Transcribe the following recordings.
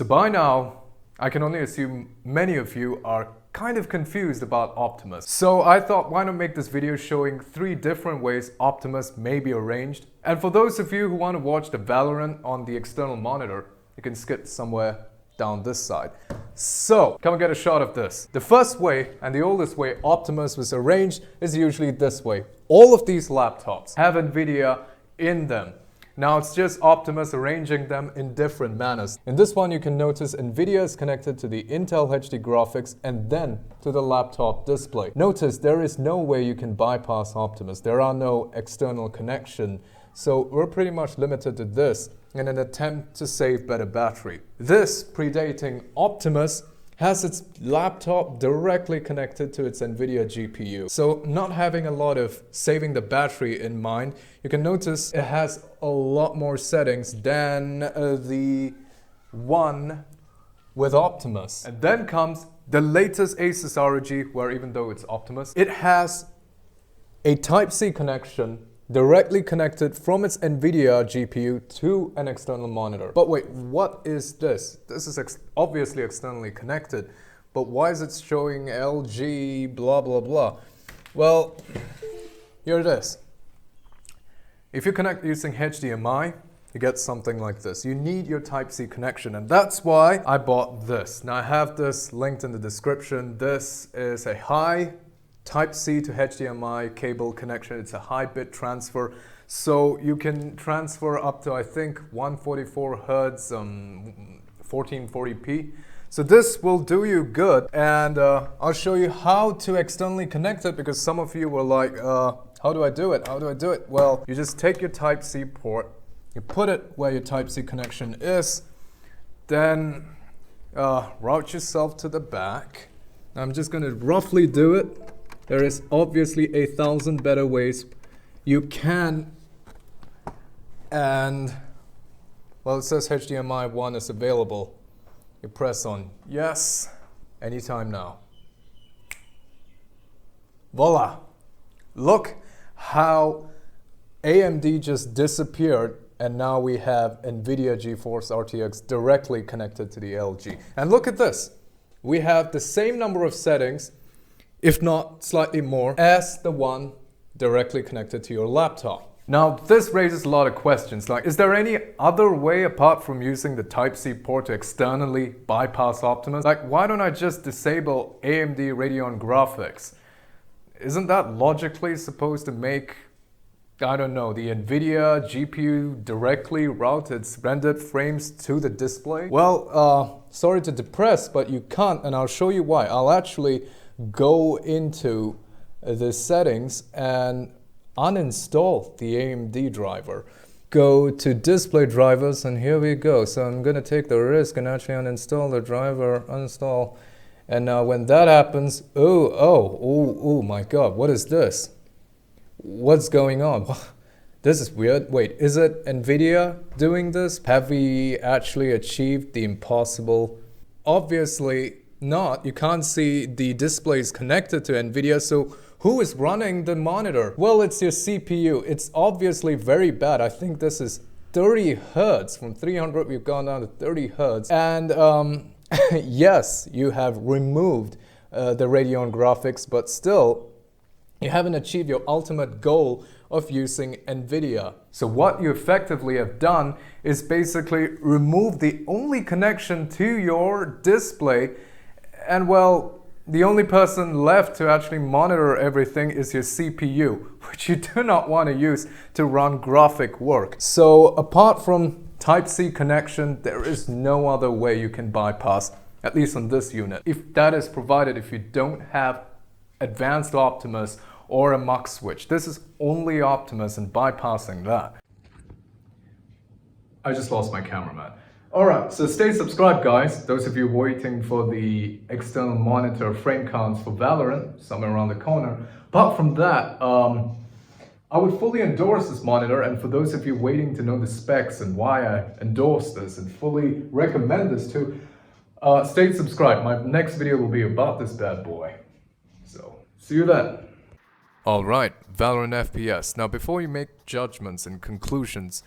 So by now, I can only assume many of you are kind of confused about Optimus. So I thought, why not make this video showing 3 different ways Optimus may be arranged. And for those of you who want to watch the Valorant on the external monitor, you can skip somewhere down this side. So, come and get a shot of this. The first way, and the oldest way Optimus was arranged, is usually this way. All of these laptops have NVIDIA in them. Now it's just Optimus arranging them in different manners. In this one you can notice NVIDIA is connected to the Intel HD graphics and then to the laptop display. Notice there is no way you can bypass Optimus. There are no external connection. So we're pretty much limited to this in an attempt to save better battery. This, predating Optimus, has its laptop directly connected to its NVIDIA GPU. So not having a lot of saving the battery in mind, you can notice it has a lot more settings than the one with Optimus. And then comes the latest Asus ROG, where even though it's Optimus, it has a Type-C connection directly connected from its NVIDIA GPU to an external monitor. But wait, what is this? This is obviously externally connected, but why is it showing LG blah blah blah? Well, here it is. If you connect using HDMI, you get something like this. You need your Type-C connection, and that's why I bought this. Now I have this linked in the description. This is a high Type-C to HDMI cable connection. It's a high bit transfer, so you can transfer up to, I think, 144 Hz, 1440p. So this will do you good, and I'll show you how to externally connect it, because some of you were like, how do I do it? How do I do it? Well, you just take your Type-C port, you put it where your Type-C connection is, then route yourself to the back. I'm just going to roughly do it. There is obviously 1,000 better ways you can, and well, it says HDMI 1 is available. You press on yes, anytime now. Voila! Look how AMD just disappeared, and now we have NVIDIA GeForce RTX directly connected to the LG. And look at this. We have the same number of settings, if not slightly more, as the one directly connected to your laptop. Now, this raises a lot of questions, like, is there any other way apart from using the Type-C port to externally bypass Optimus? Like, why don't I just disable AMD Radeon graphics? Isn't that logically supposed to make, I don't know, the NVIDIA GPU directly route its rendered frames to the display? Well, sorry to depress, but you can't, and I'll show you why. I'll actually go into the settings and uninstall the AMD driver. Go to display drivers, and here we go. So I'm going to take the risk and actually uninstall the driver, uninstall. And now when that happens, oh my god, what is this? What's going on? This is weird. Wait, is it NVIDIA doing this? Have we actually achieved the impossible? Obviously not. You can't see the displays connected to NVIDIA, so who is running the monitor? Well, it's your CPU. It's obviously very bad. I think this is 30 Hertz. From 300 we've gone down to 30 Hertz. And yes, you have removed the Radeon graphics, but still you haven't achieved your ultimate goal of using NVIDIA. So what you effectively have done is basically remove the only connection to your display. And well, the only person left to actually monitor everything is your CPU, which you do not want to use to run graphic work. So apart from Type-C connection, there is no other way you can bypass, at least on this unit. If that is provided, if you don't have advanced Optimus or a mux switch. This is only Optimus and bypassing that. I just lost my cameraman. Alright, so stay subscribed guys, those of you waiting for the external monitor frame counts for Valorant, somewhere around the corner. Apart from that, I would fully endorse this monitor, and for those of you waiting to know the specs and why I endorse this and fully recommend this too, stay subscribed. My next video will be about this bad boy. So, see you then. Alright, Valorant FPS. Now before you make judgments and conclusions,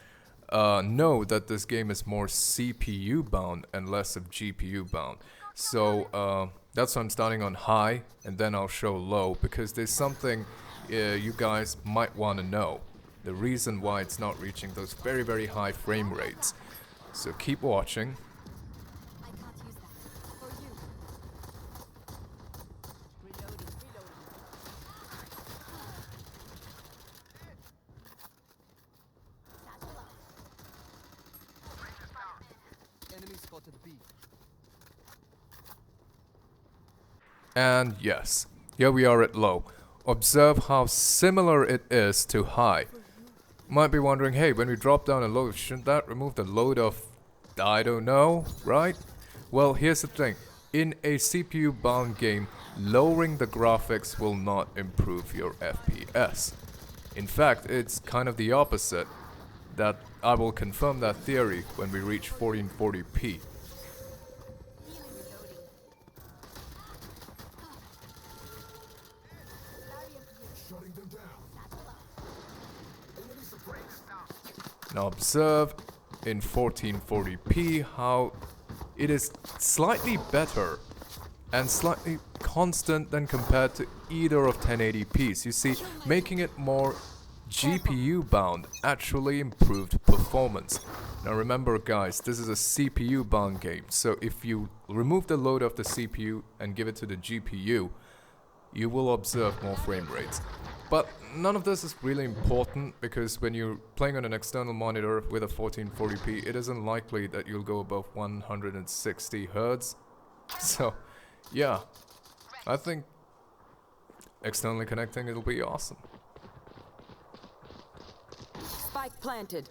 know that this game is more CPU bound and less of GPU bound. So that's why I'm starting on high, and then I'll show low, because there's something you guys might want to know. The reason why it's not reaching those very, very high frame rates. So keep watching. I can't use that. For you. Reloading. Satchel out. Enemy spotted B. And yes, here we are at low. Observe how similar it is to high. Might be wondering, hey, when we drop down a low, shouldn't that remove the load of, I don't know, right? Well, here's the thing. In a CPU bound game, lowering the graphics will not improve your FPS. In fact, it's kind of the opposite. That I will confirm that theory when we reach 1440p. Now observe in 1440p how it is slightly better and slightly constant than compared to either of 1080p's. You see, making it more GPU bound actually improved performance. Now remember guys, this is a CPU bound game, so if you remove the load of the CPU and give it to the GPU, you will observe more frame rates. But none of this is really important, because when you're playing on an external monitor with a 1440p, it isn't likely that you'll go above 160 Hz. So, yeah, I think externally connecting it'll be awesome. Spike planted.